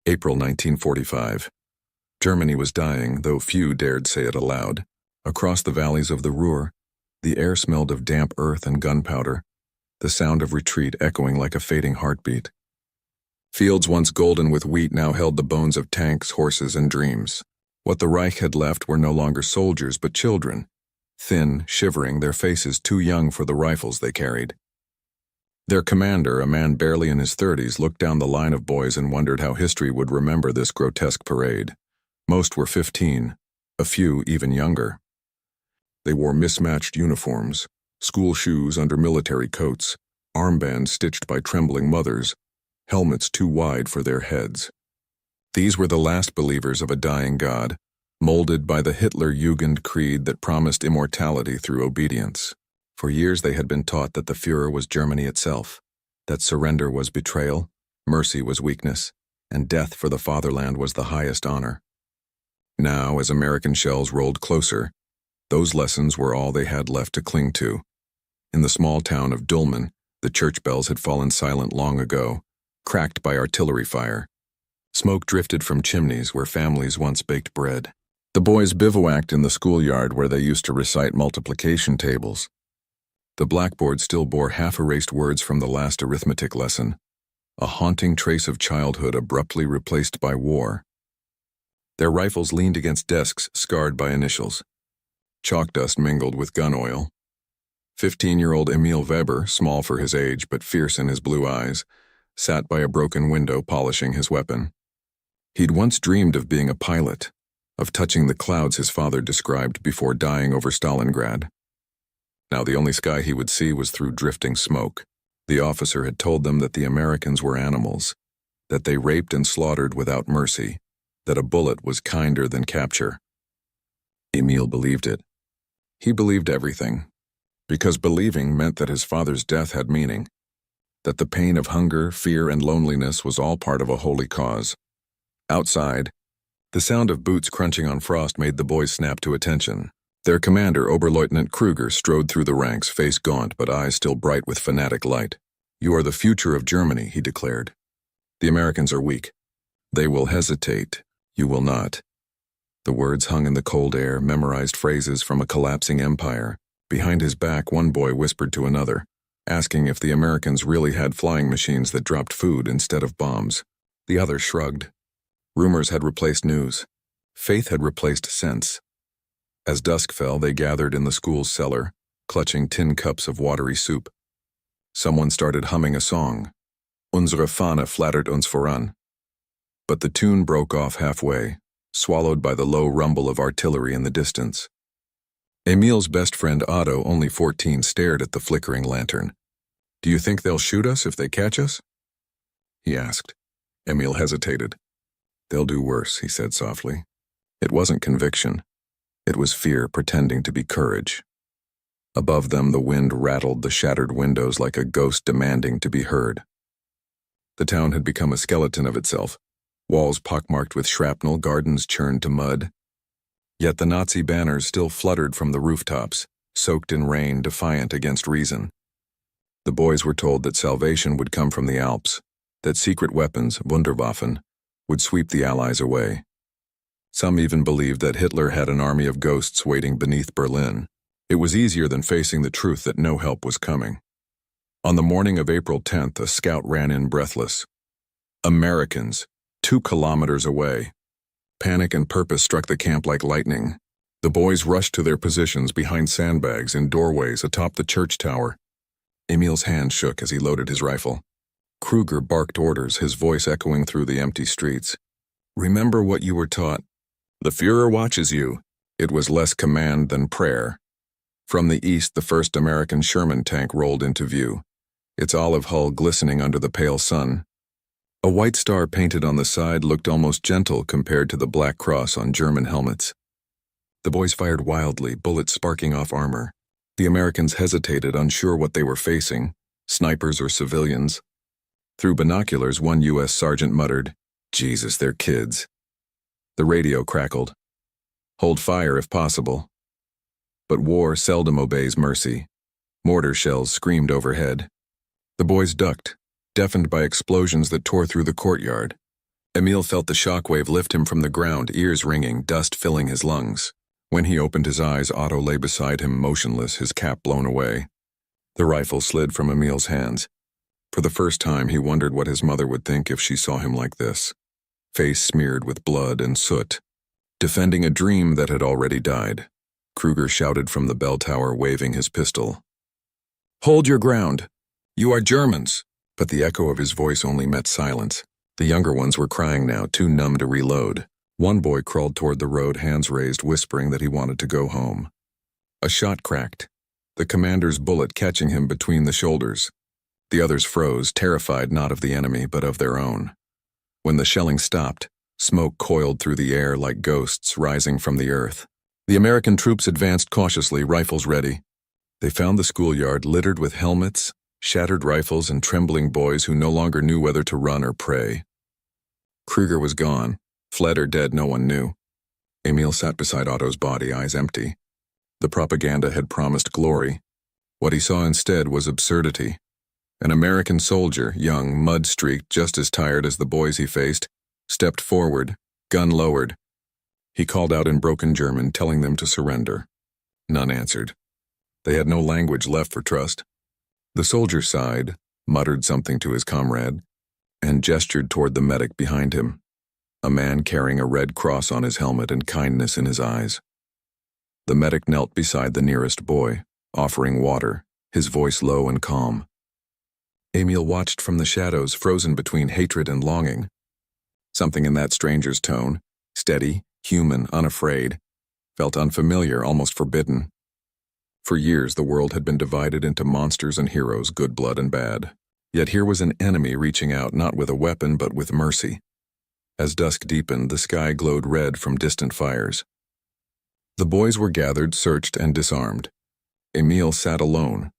April 1945. Germany was dying, though few dared say it aloud. Across the valleys of the Ruhr, the air smelled of damp earth and gunpowder, the sound of retreat echoing like a fading heartbeat. Fields once golden with wheat now held the bones of tanks, horses, and dreams. What the Reich had left were no longer soldiers but children, thin, shivering, their faces too young for the rifles they carried. Their commander, a man barely in his 30s, looked down the line of boys and wondered how history would remember this grotesque parade. Most were 15, a few even younger. They wore mismatched uniforms, school shoes under military coats, armbands stitched by trembling mothers, helmets too wide for their heads. These were the last believers of a dying God, molded by the Hitler-Jugend creed that promised immortality through obedience. For years they had been taught that the Führer was Germany itself, that surrender was betrayal, mercy was weakness, and death for the fatherland was the highest honor. Now, as American shells rolled closer, those lessons were all they had left to cling to. In the small town of Dülmen, the church bells had fallen silent long ago, cracked by artillery fire. Smoke drifted from chimneys where families once baked bread. The boys bivouacked in the schoolyard where they used to recite multiplication tables. The blackboard still bore half-erased words from the last arithmetic lesson, a haunting trace of childhood abruptly replaced by war. Their rifles leaned against desks scarred by initials. Chalk dust mingled with gun oil. 15-year-old Emil Weber, small for his age but fierce in his blue eyes, sat by a broken window polishing his weapon. He'd once dreamed of being a pilot, of touching the clouds his father described before dying over Stalingrad. Now the only sky he would see was through drifting smoke. The officer had told them that the Americans were animals, that they raped and slaughtered without mercy, that a bullet was kinder than capture. Emil believed it. He believed everything, because believing meant that his father's death had meaning, that the pain of hunger, fear, and loneliness was all part of a holy cause. Outside, the sound of boots crunching on frost made the boys snap to attention. Their commander, Oberleutnant Kruger, strode through the ranks, face gaunt but eyes still bright with fanatic light. "You are the future of Germany," he declared. "The Americans are weak. They will hesitate. You will not." The words hung in the cold air, memorized phrases from a collapsing empire. Behind his back, one boy whispered to another, asking if the Americans really had flying machines that dropped food instead of bombs. The other shrugged. Rumors had replaced news. Faith had replaced sense. As dusk fell, they gathered in the school's cellar, clutching tin cups of watery soup. Someone started humming a song. Unsere Fahne flattert uns voran. But the tune broke off halfway, swallowed by the low rumble of artillery in the distance. Emil's best friend Otto, only 14, stared at the flickering lantern. "Do you think they'll shoot us if they catch us?" he asked. Emil hesitated. "They'll do worse," he said softly. It wasn't conviction. It was fear pretending to be courage. Above them, the wind rattled the shattered windows like a ghost demanding to be heard. The town had become a skeleton of itself, walls pockmarked with shrapnel, gardens churned to mud. Yet the Nazi banners still fluttered from the rooftops, soaked in rain, defiant against reason. The boys were told that salvation would come from the Alps, that secret weapons, Wunderwaffen, would sweep the Allies away. Some even believed that Hitler had an army of ghosts waiting beneath Berlin. It was easier than facing the truth that no help was coming. On the morning of April 10th, a scout ran in breathless. Americans, 2 kilometers away. Panic and purpose struck the camp like lightning. The boys rushed to their positions behind sandbags in doorways atop the church tower. Emil's hand shook as he loaded his rifle. Kruger barked orders, his voice echoing through the empty streets. "Remember what you were taught. The Führer watches you." It was less command than prayer. From the east, the first American Sherman tank rolled into view, its olive hull glistening under the pale sun. A white star painted on the side looked almost gentle compared to the black cross on German helmets. The boys fired wildly, bullets sparking off armor. The Americans hesitated, unsure what they were facing, snipers or civilians. Through binoculars, one U.S. sergeant muttered, "Jesus, they're kids." The radio crackled. "Hold fire if possible." But war seldom obeys mercy. Mortar shells screamed overhead. The boys ducked, deafened by explosions that tore through the courtyard. Emil felt the shockwave lift him from the ground, ears ringing, dust filling his lungs. When he opened his eyes, Otto lay beside him, motionless, his cap blown away. The rifle slid from Emil's hands. For the first time, he wondered what his mother would think if she saw him like this, face smeared with blood and soot, defending a dream that had already died. Kruger shouted from the bell tower, waving his pistol. "Hold your ground! You are Germans!" But the echo of his voice only met silence. The younger ones were crying now, too numb to reload. One boy crawled toward the road, hands raised, whispering that he wanted to go home. A shot cracked, the commander's bullet catching him between the shoulders. The others froze, terrified not of the enemy but of their own. When the shelling stopped, smoke coiled through the air like ghosts rising from the earth. The American troops advanced cautiously, rifles ready. They found the schoolyard littered with helmets, shattered rifles, and trembling boys who no longer knew whether to run or pray. Kruger was gone, fled or dead, no one knew. Emil sat beside Otto's body, eyes empty. The propaganda had promised glory. What he saw instead was absurdity. An American soldier, young, mud-streaked, just as tired as the boys he faced, stepped forward, gun lowered. He called out in broken German, telling them to surrender. None answered. They had no language left for trust. The soldier sighed, muttered something to his comrade, and gestured toward the medic behind him, a man carrying a red cross on his helmet and kindness in his eyes. The medic knelt beside the nearest boy, offering water, his voice low and calm. Emil watched from the shadows, frozen between hatred and longing. Something in that stranger's tone, steady, human, unafraid, felt unfamiliar, almost forbidden. For years, the world had been divided into monsters and heroes, good blood and bad. Yet here was an enemy reaching out, not with a weapon, but with mercy. As dusk deepened, the sky glowed red from distant fires. The boys were gathered, searched, and disarmed. Emil sat alone,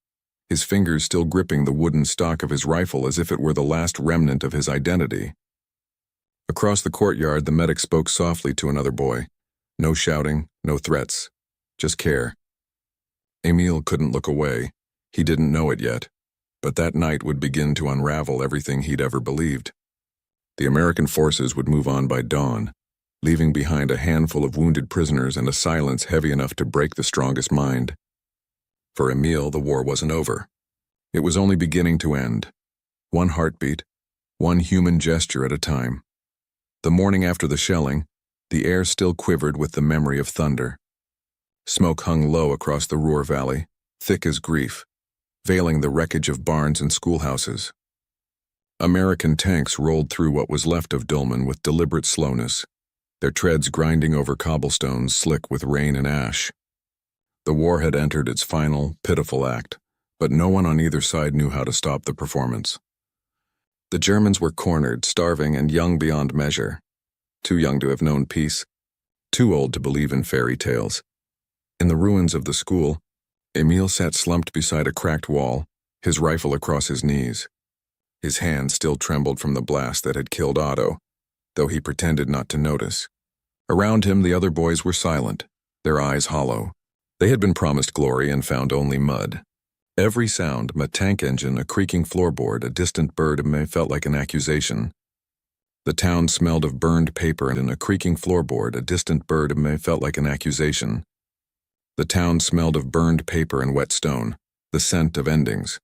his fingers still gripping the wooden stock of his rifle as if it were the last remnant of his identity. Across the courtyard, the medic spoke softly to another boy. No shouting, no threats, just care. Emil couldn't look away. He didn't know it yet, but that night would begin to unravel everything he'd ever believed. The American forces would move on by dawn, leaving behind a handful of wounded prisoners and a silence heavy enough to break the strongest mind. For Emil, the war wasn't over. It was only beginning to end. One heartbeat, one human gesture at a time. The morning after the shelling, the air still quivered with the memory of thunder. Smoke hung low across the Ruhr Valley, thick as grief, veiling the wreckage of barns and schoolhouses. American tanks rolled through what was left of Dülmen with deliberate slowness, their treads grinding over cobblestones slick with rain and ash. The war had entered its final, pitiful act, but no one on either side knew how to stop the performance. The Germans were cornered, starving, and young beyond measure. Too young to have known peace, too old to believe in fairy tales. In the ruins of the school, Emil sat slumped beside a cracked wall, his rifle across his knees. His hand still trembled from the blast that had killed Otto, though he pretended not to notice. Around him, the other boys were silent, their eyes hollow. They had been promised glory and found only mud. Every sound, a tank engine, a creaking floorboard, a distant bird, felt like an accusation. The town smelled of burned paper, and a creaking floorboard, a distant bird, felt like an accusation. The town smelled of burned paper and wet stone, the scent of endings.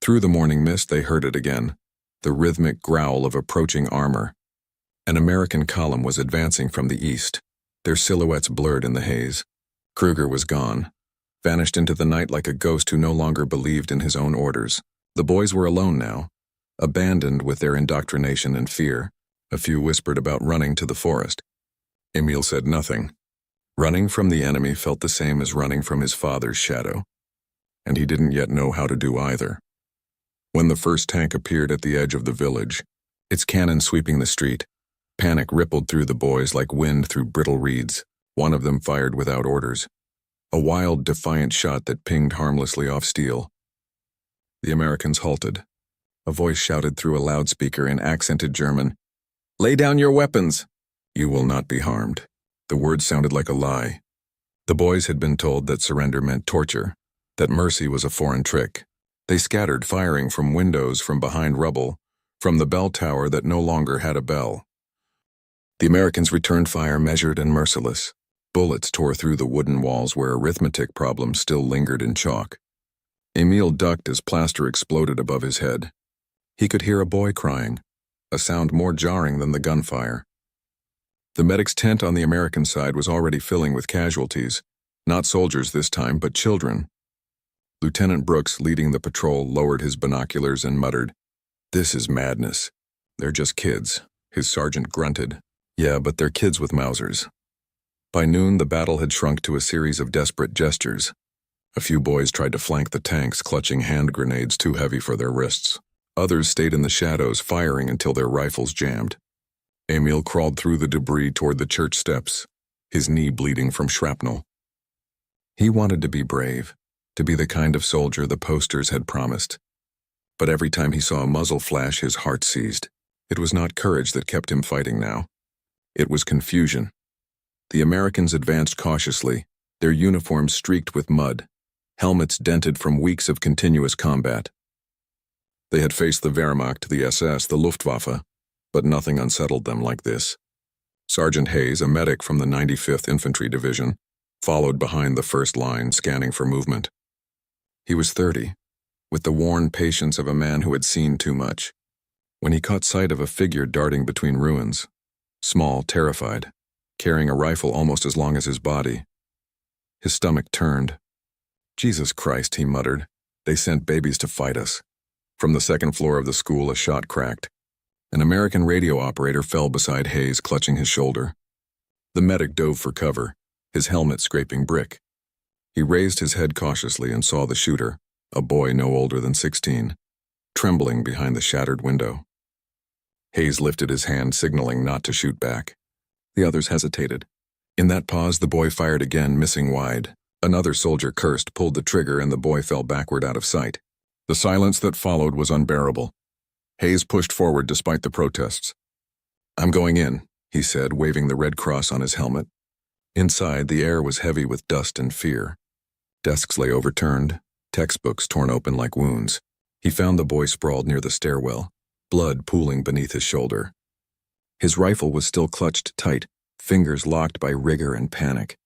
Through the morning mist, they heard it again, the rhythmic growl of approaching armor. An American column was advancing from the east, their silhouettes blurred in the haze. Kruger was gone, vanished into the night like a ghost who no longer believed in his own orders. The boys were alone now, abandoned with their indoctrination and fear. A few whispered about running to the forest. Emil said nothing. Running from the enemy felt the same as running from his father's shadow, and he didn't yet know how to do either. When the first tank appeared at the edge of the village, its cannon sweeping the street, panic rippled through the boys like wind through brittle reeds. One of them fired without orders, a wild, defiant shot that pinged harmlessly off steel. The Americans halted. A voice shouted through a loudspeaker in accented German, "Lay down your weapons! You will not be harmed." The words sounded like a lie. The boys had been told that surrender meant torture, that mercy was a foreign trick. They scattered, firing from windows, from behind rubble, from the bell tower that no longer had a bell. The Americans returned fire measured and merciless. Bullets tore through the wooden walls where arithmetic problems still lingered in chalk. Emil ducked as plaster exploded above his head. He could hear a boy crying, a sound more jarring than the gunfire. The medic's tent on the American side was already filling with casualties, not soldiers this time, but children. Lieutenant Brooks, leading the patrol, lowered his binoculars and muttered, "This is madness. They're just kids," his sergeant grunted. "Yeah, but they're kids with Mausers." By noon, the battle had shrunk to a series of desperate gestures. A few boys tried to flank the tanks, clutching hand grenades too heavy for their wrists. Others stayed in the shadows, firing until their rifles jammed. Emil crawled through the debris toward the church steps, his knee bleeding from shrapnel. He wanted to be brave, to be the kind of soldier the posters had promised. But every time he saw a muzzle flash, his heart seized. It was not courage that kept him fighting now. It was confusion. The Americans advanced cautiously, their uniforms streaked with mud, helmets dented from weeks of continuous combat. They had faced the Wehrmacht, the SS, the Luftwaffe, but nothing unsettled them like this. Sergeant Hayes, a medic from the 95th Infantry Division, followed behind the first line, scanning for movement. He was 30, with the worn patience of a man who had seen too much, when he caught sight of a figure darting between ruins, small, terrified, carrying a rifle almost as long as his body. His stomach turned. "Jesus Christ," he muttered. "They sent babies to fight us." From the second floor of the school, a shot cracked. An American radio operator fell beside Hayes, clutching his shoulder. The medic dove for cover, his helmet scraping brick. He raised his head cautiously and saw the shooter, a boy no older than 16, trembling behind the shattered window. Hayes lifted his hand, signaling not to shoot back. The others hesitated. In that pause, the boy fired again, missing wide. Another soldier cursed, pulled the trigger, and the boy fell backward out of sight. The silence that followed was unbearable. Hayes pushed forward despite the protests. "I'm going in," he said, waving the red cross on his helmet. Inside, the air was heavy with dust and fear. Desks lay overturned, textbooks torn open like wounds. He found the boy sprawled near the stairwell, blood pooling beneath his shoulder. His rifle was still clutched tight, fingers locked by rigor and panic.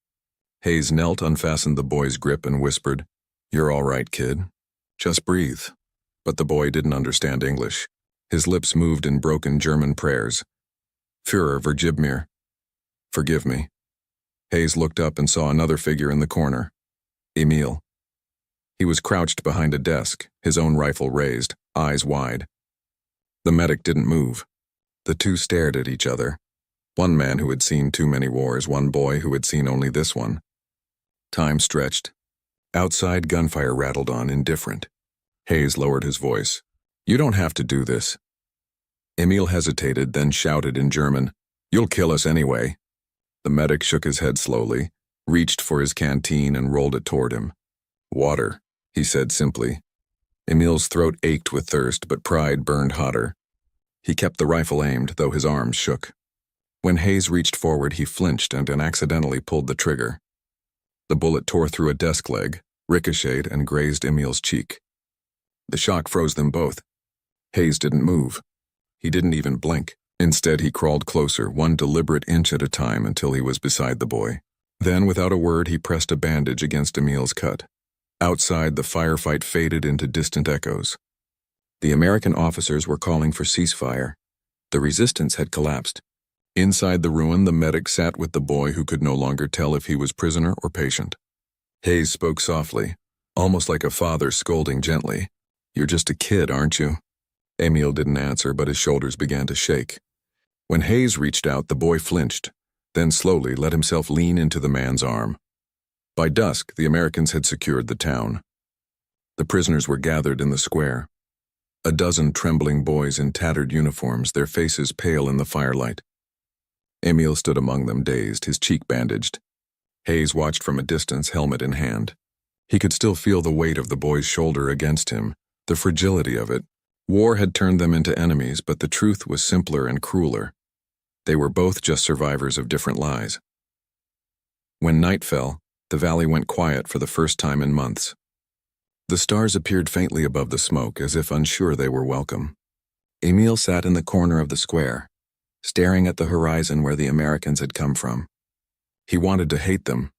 Hayes knelt, unfastened the boy's grip, and whispered, "You're all right, kid. Just breathe." But the boy didn't understand English. His lips moved in broken German prayers. "Führer, vergib mir." "Forgive me." Hayes looked up and saw another figure in the corner. Emil. He was crouched behind a desk, his own rifle raised, eyes wide. The medic didn't move. The two stared at each other. One man who had seen too many wars, one boy who had seen only this one. Time stretched. Outside, gunfire rattled on, indifferent. Hayes lowered his voice. "You don't have to do this." Emil hesitated, then shouted in German, "You'll kill us anyway." The medic shook his head slowly, reached for his canteen and rolled it toward him. "Water," he said simply. Emil's throat ached with thirst, but pride burned hotter. He kept the rifle aimed, though his arms shook. When Hayes reached forward, he flinched and accidentally pulled the trigger. The bullet tore through a desk leg, ricocheted, and grazed Emil's cheek. The shock froze them both. Hayes didn't move. He didn't even blink. Instead, he crawled closer, one deliberate inch at a time, until he was beside the boy. Then, without a word, he pressed a bandage against Emil's cut. Outside, the firefight faded into distant echoes. The American officers were calling for ceasefire. The resistance had collapsed. Inside the ruin, the medic sat with the boy who could no longer tell if he was prisoner or patient. Hayes spoke softly, almost like a father scolding gently. "You're just a kid, aren't you?" Emil didn't answer, but his shoulders began to shake. When Hayes reached out, the boy flinched, then slowly let himself lean into the man's arm. By dusk, the Americans had secured the town. The prisoners were gathered in the square. A dozen trembling boys in tattered uniforms, their faces pale in the firelight. Emil stood among them, dazed, his cheek bandaged. Hayes watched from a distance, helmet in hand. He could still feel the weight of the boy's shoulder against him, the fragility of it. War had turned them into enemies, but the truth was simpler and crueler. They were both just survivors of different lies. When night fell, the valley went quiet for the first time in months. The stars appeared faintly above the smoke, as if unsure they were welcome. Emil sat in the corner of the square, staring at the horizon where the Americans had come from. He wanted to hate them,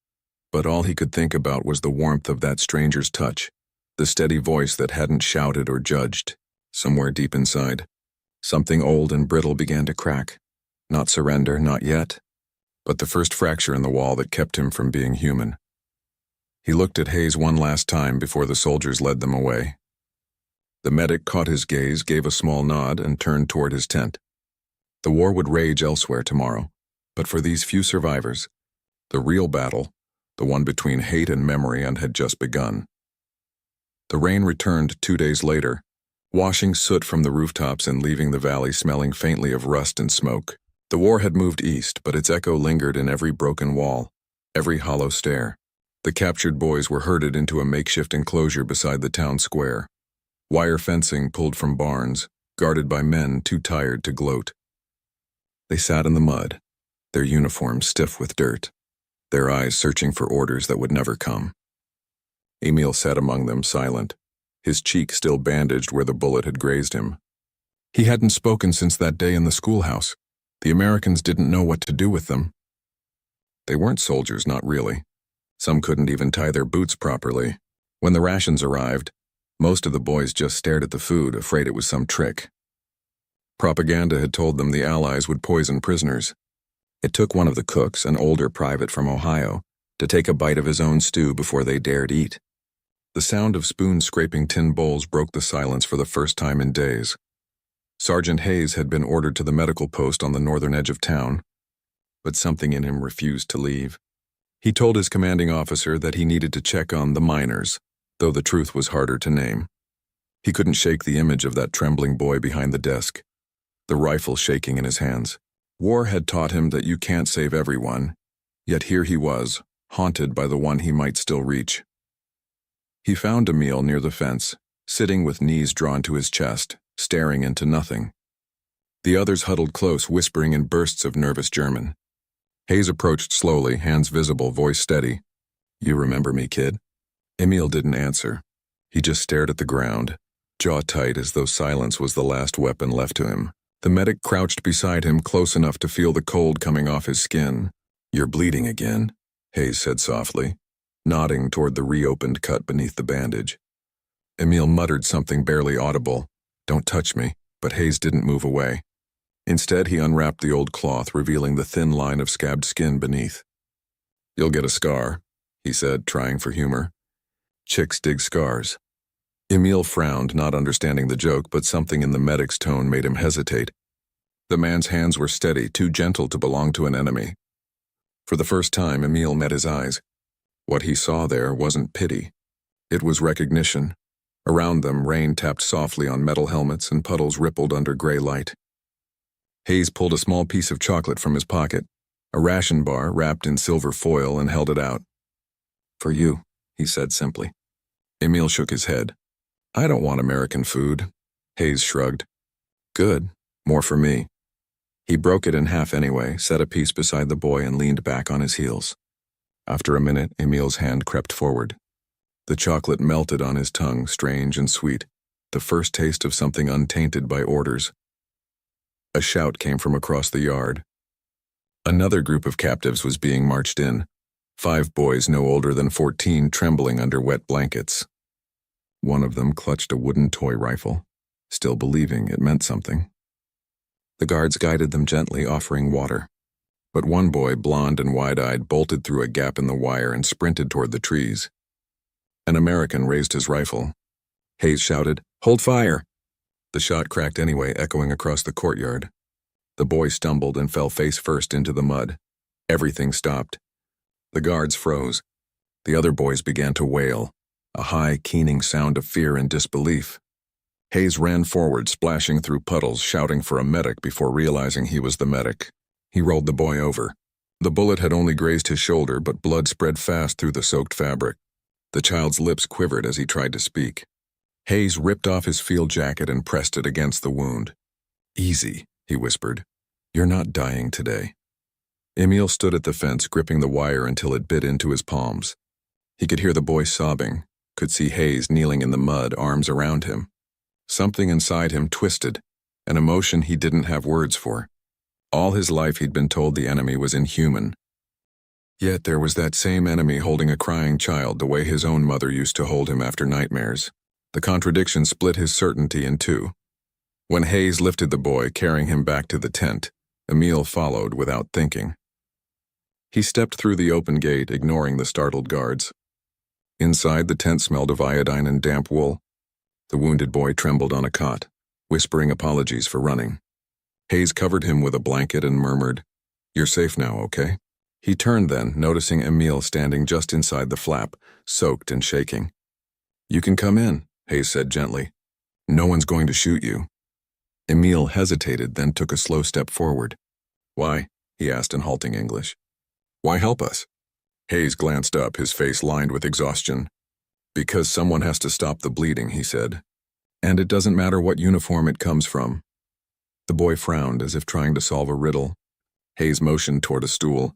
but all he could think about was the warmth of that stranger's touch, the steady voice that hadn't shouted or judged. Somewhere deep inside, something old and brittle began to crack. Not surrender, not yet, but the first fracture in the wall that kept him from being human. He looked at Hayes one last time before the soldiers led them away. The medic caught his gaze, gave a small nod, and turned toward his tent. The war would rage elsewhere tomorrow, but for these few survivors, the real battle, the one between hate and memory, had just begun. The rain returned 2 days later, washing soot from the rooftops and leaving the valley smelling faintly of rust and smoke. The war had moved east, but its echo lingered in every broken wall, every hollow stair. The captured boys were herded into a makeshift enclosure beside the town square. Wire fencing pulled from barns, guarded by men too tired to gloat. They sat in the mud, their uniforms stiff with dirt, their eyes searching for orders that would never come. Emil sat among them, silent, his cheek still bandaged where the bullet had grazed him. He hadn't spoken since that day in the schoolhouse. The Americans didn't know what to do with them. They weren't soldiers, not really. Some couldn't even tie their boots properly. When the rations arrived, most of the boys just stared at the food, afraid it was some trick. Propaganda had told them the Allies would poison prisoners. It took one of the cooks, an older private from Ohio, to take a bite of his own stew before they dared eat. The sound of spoons scraping tin bowls broke the silence for the first time in days. Sergeant Hayes had been ordered to the medical post on the northern edge of town, but something in him refused to leave. He told his commanding officer that he needed to check on the miners, though the truth was harder to name. He couldn't shake the image of that trembling boy behind the desk, the rifle shaking in his hands. War had taught him that you can't save everyone, yet here he was, haunted by the one he might still reach. He found Emil near the fence, sitting with knees drawn to his chest, staring into nothing. The others huddled close, whispering in bursts of nervous German. Hayes approached slowly, hands visible, voice steady. "You remember me, kid?" Emil didn't answer. He just stared at the ground, jaw tight as though silence was the last weapon left to him. The medic crouched beside him, close enough to feel the cold coming off his skin. "You're bleeding again," Hayes said softly, nodding toward the reopened cut beneath the bandage. Emil muttered something barely audible. "Don't touch me," but Hayes didn't move away. Instead, he unwrapped the old cloth, revealing the thin line of scabbed skin beneath. "You'll get a scar," he said, trying for humor. "Chicks dig scars." Emil frowned, not understanding the joke, but something in the medic's tone made him hesitate. The man's hands were steady, too gentle to belong to an enemy. For the first time, Emil met his eyes. What he saw there wasn't pity. It was recognition. Around them, rain tapped softly on metal helmets and puddles rippled under gray light. Hayes pulled a small piece of chocolate from his pocket, a ration bar wrapped in silver foil, and held it out. "For you," he said simply. Emil shook his head. "I don't want American food." Hayes shrugged. "Good. More for me." He broke it in half anyway, set a piece beside the boy, and leaned back on his heels. After a minute, Emil's hand crept forward. The chocolate melted on his tongue, strange and sweet, the first taste of something untainted by orders. A shout came from across the yard. Another group of captives was being marched in, 5 boys no older than 14 trembling under wet blankets. One of them clutched a wooden toy rifle, still believing it meant something. The guards guided them gently, offering water. But one boy, blond and wide-eyed, bolted through a gap in the wire and sprinted toward the trees. An American raised his rifle. Hayes shouted, "Hold fire!" The shot cracked anyway, echoing across the courtyard. The boy stumbled and fell face first into the mud. Everything stopped. The guards froze. The other boys began to wail, a high, keening sound of fear and disbelief. Hayes ran forward, splashing through puddles, shouting for a medic before realizing he was the medic. He rolled the boy over. The bullet had only grazed his shoulder, but blood spread fast through the soaked fabric. The child's lips quivered as he tried to speak. Hayes ripped off his field jacket and pressed it against the wound. "Easy," he whispered. "You're not dying today." Emil stood at the fence, gripping the wire until it bit into his palms. He could hear the boy sobbing, could see Hayes kneeling in the mud, arms around him. Something inside him twisted, an emotion he didn't have words for. All his life he'd been told the enemy was inhuman. Yet there was that same enemy holding a crying child the way his own mother used to hold him after nightmares. The contradiction split his certainty in two. When Hayes lifted the boy, carrying him back to the tent, Emil followed without thinking. He stepped through the open gate, ignoring the startled guards. Inside, the tent smelled of iodine and damp wool. The wounded boy trembled on a cot, whispering apologies for running. Hayes covered him with a blanket and murmured, "You're safe now, okay?" He turned then, noticing Emil standing just inside the flap, soaked and shaking. "You can come in," Hayes said gently. "No one's going to shoot you." Emil hesitated, then took a slow step forward. "Why?" he asked in halting English. "Why help us?" Hayes glanced up, his face lined with exhaustion. "Because someone has to stop the bleeding," he said. "And it doesn't matter what uniform it comes from." The boy frowned, as if trying to solve a riddle. Hayes motioned toward a stool.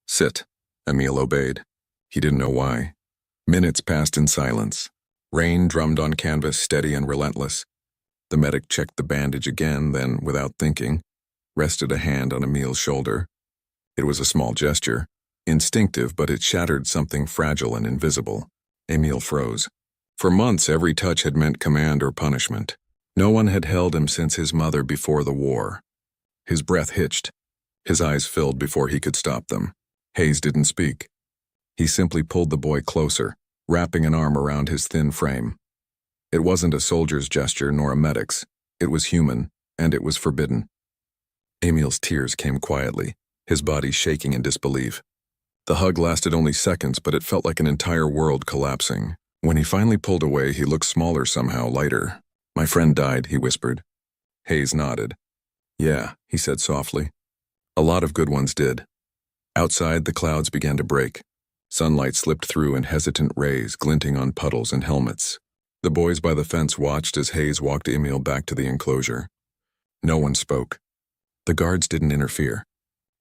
"Sit." Emil obeyed. He didn't know why. Minutes passed in silence. Rain drummed on canvas, steady and relentless. The medic checked the bandage again, then, without thinking, rested a hand on Emil's shoulder. It was a small gesture, instinctive, but it shattered something fragile and invisible. Emil froze. For months, every touch had meant command or punishment. No one had held him since his mother before the war. His breath hitched. His eyes filled before he could stop them. Hayes didn't speak. He simply pulled the boy closer, wrapping an arm around his thin frame. It wasn't a soldier's gesture nor a medic's. It was human, and it was forbidden. Emil's tears came quietly, his body shaking in disbelief. The hug lasted only seconds, but it felt like an entire world collapsing. When he finally pulled away, he looked smaller somehow, lighter. "My friend died," he whispered. Hayes nodded. "Yeah," he said softly. "A lot of good ones did." Outside, the clouds began to break. Sunlight slipped through in hesitant rays, glinting on puddles and helmets. The boys by the fence watched as Hayes walked Emil back to the enclosure. No one spoke. The guards didn't interfere.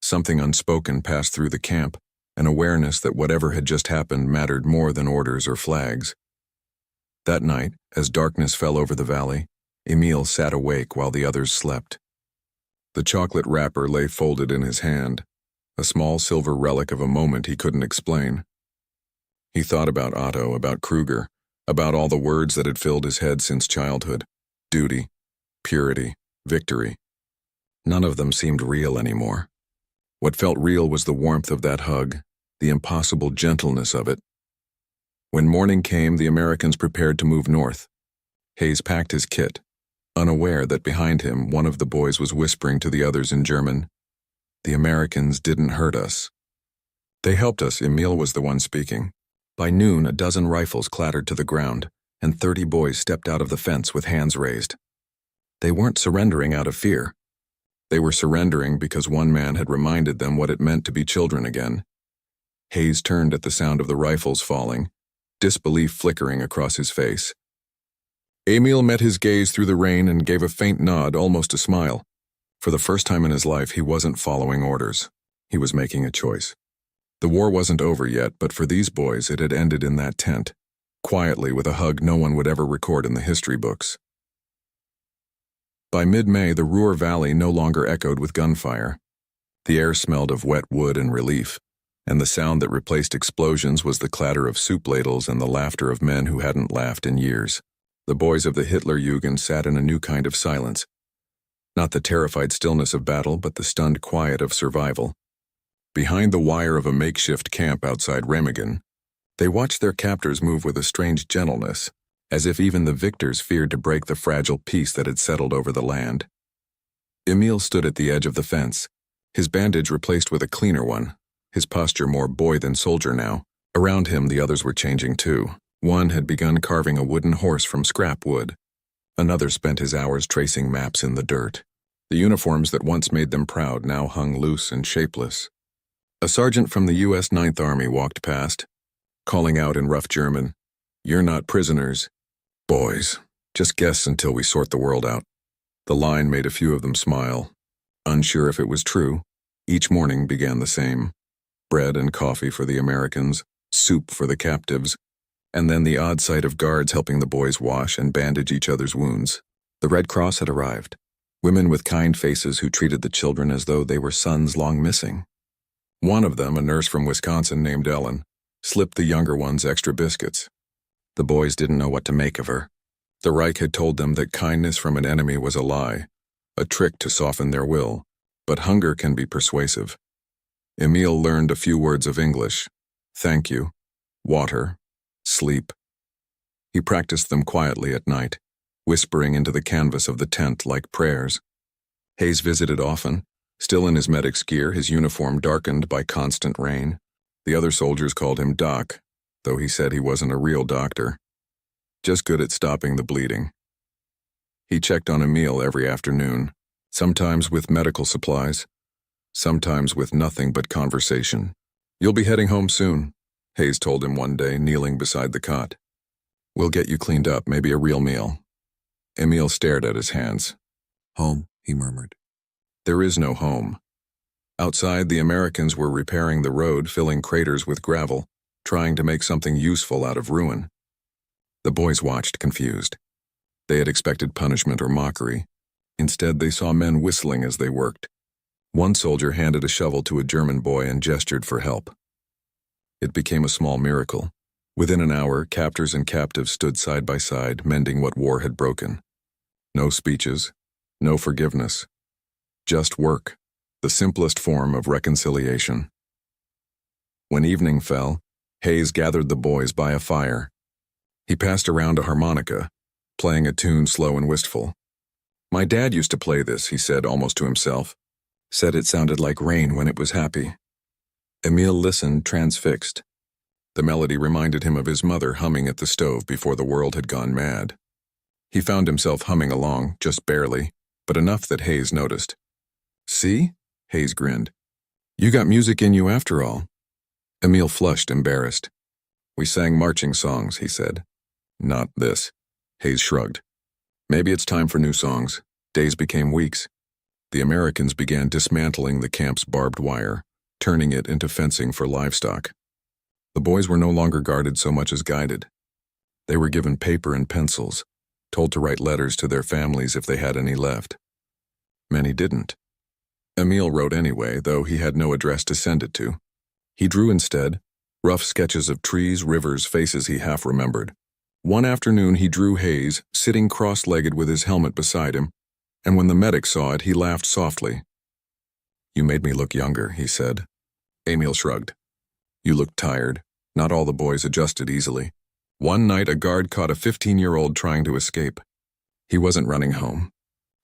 Something unspoken passed through the camp, an awareness that whatever had just happened mattered more than orders or flags. That night, as darkness fell over the valley, Emil sat awake while the others slept. The chocolate wrapper lay folded in his hand, a small silver relic of a moment he couldn't explain. He thought about Otto, about Kruger, about all the words that had filled his head since childhood. Duty, purity, victory. None of them seemed real anymore. What felt real was the warmth of that hug, the impossible gentleness of it. When morning came, the Americans prepared to move north. Hayes packed his kit, unaware that behind him one of the boys was whispering to the others in German, "The Americans didn't hurt us." "They helped us," Emil was the one speaking. By noon, a dozen rifles clattered to the ground, and 30 boys stepped out of the fence with hands raised. They weren't surrendering out of fear. They were surrendering because one man had reminded them what it meant to be children again. Hayes turned at the sound of the rifles falling, disbelief flickering across his face. Emil met his gaze through the rain and gave a faint nod, almost a smile. For the first time in his life, he wasn't following orders. He was making a choice. The war wasn't over yet, but for these boys it had ended in that tent, quietly with a hug no one would ever record in the history books. By mid-May, the Ruhr Valley no longer echoed with gunfire. The air smelled of wet wood and relief, and the sound that replaced explosions was the clatter of soup ladles and the laughter of men who hadn't laughed in years. The boys of the Hitlerjugend sat in a new kind of silence. Not the terrified stillness of battle, but the stunned quiet of survival. Behind the wire of a makeshift camp outside Remagen, they watched their captors move with a strange gentleness, as if even the victors feared to break the fragile peace that had settled over the land. Emil stood at the edge of the fence, his bandage replaced with a cleaner one, his posture more boy than soldier now. Around him, the others were changing too. One had begun carving a wooden horse from scrap wood. Another spent his hours tracing maps in the dirt. The uniforms that once made them proud now hung loose and shapeless. A sergeant from the U.S. Ninth Army walked past, calling out in rough German, "You're not prisoners. Boys, just guess until we sort the world out." The line made a few of them smile. Unsure if it was true, each morning began the same. Bread and coffee for the Americans, soup for the captives, and then the odd sight of guards helping the boys wash and bandage each other's wounds. The Red Cross had arrived. Women with kind faces who treated the children as though they were sons long missing. One of them, a nurse from Wisconsin named Ellen, slipped the younger ones extra biscuits. The boys didn't know what to make of her. The Reich had told them that kindness from an enemy was a lie, a trick to soften their will, but hunger can be persuasive. Emil learned a few words of English: thank you, water, sleep. He practiced them quietly at night, whispering into the canvas of the tent like prayers. Hayes visited often, still in his medic's gear, his uniform darkened by constant rain. The other soldiers called him Doc, though he said he wasn't a real doctor, just good at stopping the bleeding. He checked on Emil every afternoon, sometimes with medical supplies, sometimes with nothing but conversation. "You'll be heading home soon," Hayes told him one day, kneeling beside the cot. "We'll get you cleaned up, maybe a real meal." Emil stared at his hands. "Home," he murmured. There is no home. Outside, the Americans were repairing the road, filling craters with gravel, trying to make something useful out of ruin. The boys watched, confused. They had expected punishment or mockery. Instead, they saw men whistling as they worked. One soldier handed a shovel to a German boy and gestured for help. It became a small miracle. Within an hour, captors and captives stood side by side, mending what war had broken. No speeches, no forgiveness. Just work, the simplest form of reconciliation. When evening fell, Hayes gathered the boys by a fire. He passed around a harmonica, playing a tune slow and wistful. "My dad used to play this," he said almost to himself. Said it sounded like rain when it was happy. Emil listened, transfixed. The melody reminded him of his mother humming at the stove before the world had gone mad. He found himself humming along, just barely, but enough that Hayes noticed. "See?" Hayes grinned. "You got music in you after all." Emil flushed, embarrassed. "We sang marching songs," he said. "Not this." Hayes shrugged. "Maybe it's time for new songs." Days became weeks. The Americans began dismantling the camp's barbed wire, turning it into fencing for livestock. The boys were no longer guarded so much as guided. They were given paper and pencils, told to write letters to their families if they had any left. Many didn't. Emil wrote anyway, though he had no address to send it to. He drew instead, rough sketches of trees, rivers, faces he half remembered. One afternoon he drew Hayes, sitting cross-legged with his helmet beside him, and when the medic saw it, he laughed softly. "You made me look younger," he said. Emil shrugged. "You looked tired." Not all the boys adjusted easily. One night a guard caught a 15-year-old trying to escape. He wasn't running home.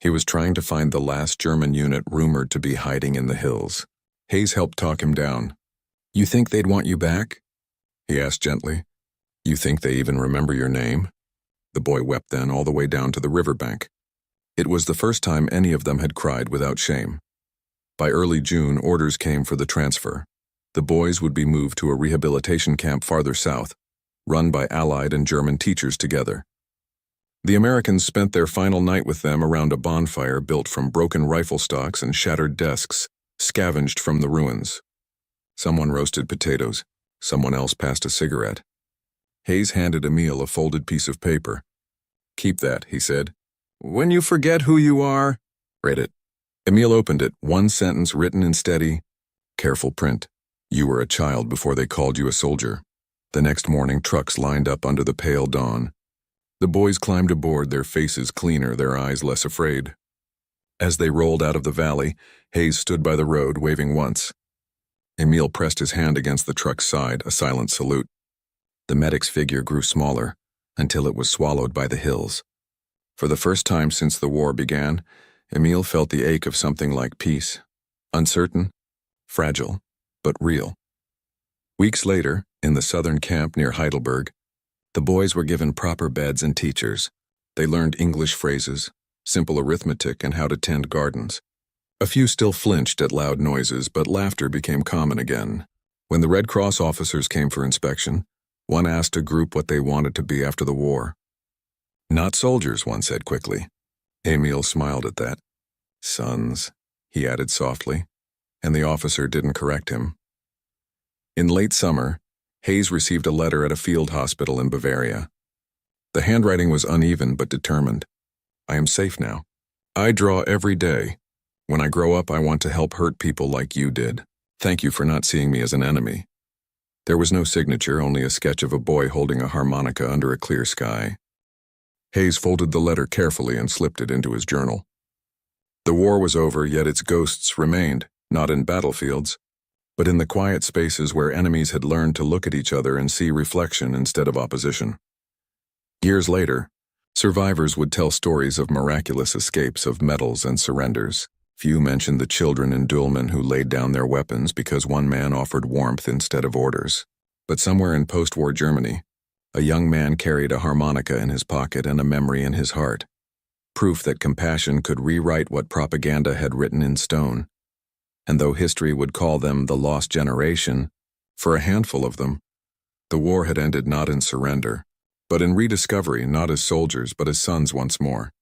He was trying to find the last German unit rumored to be hiding in the hills. Hayes helped talk him down. "You think they'd want you back?" he asked gently. "You think they even remember your name?" The boy wept then, all the way down to the riverbank. It was the first time any of them had cried without shame. By early June, orders came for the transfer. The boys would be moved to a rehabilitation camp farther south, run by Allied and German teachers together. The Americans spent their final night with them around a bonfire built from broken rifle stocks and shattered desks, scavenged from the ruins. Someone roasted potatoes. Someone else passed a cigarette. Hayes handed Emil a folded piece of paper. "Keep that," he said. "When you forget who you are..." "Read it." Emil opened it, one sentence written in steady, careful print. "You were a child before they called you a soldier." The next morning, trucks lined up under the pale dawn. The boys climbed aboard, their faces cleaner, their eyes less afraid. As they rolled out of the valley, Hayes stood by the road, waving once. Emil pressed his hand against the truck's side, a silent salute. The medic's figure grew smaller, until it was swallowed by the hills. For the first time since the war began, Emil felt the ache of something like peace. Uncertain, fragile, but real. Weeks later, in the southern camp near Heidelberg, the boys were given proper beds and teachers. They learned English phrases, simple arithmetic, and how to tend gardens. A few still flinched at loud noises, but laughter became common again. When the Red Cross officers came for inspection, one asked a group what they wanted to be after the war. "Not soldiers," one said quickly. Emil smiled at that. "Sons," he added softly, and the officer didn't correct him. In late summer, Hayes received a letter at a field hospital in Bavaria. The handwriting was uneven but determined. "I am safe now. I draw every day. When I grow up, I want to help hurt people like you did. Thank you for not seeing me as an enemy." There was no signature, only a sketch of a boy holding a harmonica under a clear sky. Hayes folded the letter carefully and slipped it into his journal. The war was over, yet its ghosts remained, not in battlefields, but in the quiet spaces where enemies had learned to look at each other and see reflection instead of opposition. Years later, survivors would tell stories of miraculous escapes, of medals and surrenders. Few mentioned the children in Dülmen who laid down their weapons because one man offered warmth instead of orders. But somewhere in post-war Germany, a young man carried a harmonica in his pocket and a memory in his heart, proof that compassion could rewrite what propaganda had written in stone. And though history would call them the lost generation, for a handful of them, the war had ended not in surrender, but in rediscovery, not as soldiers but as sons once more.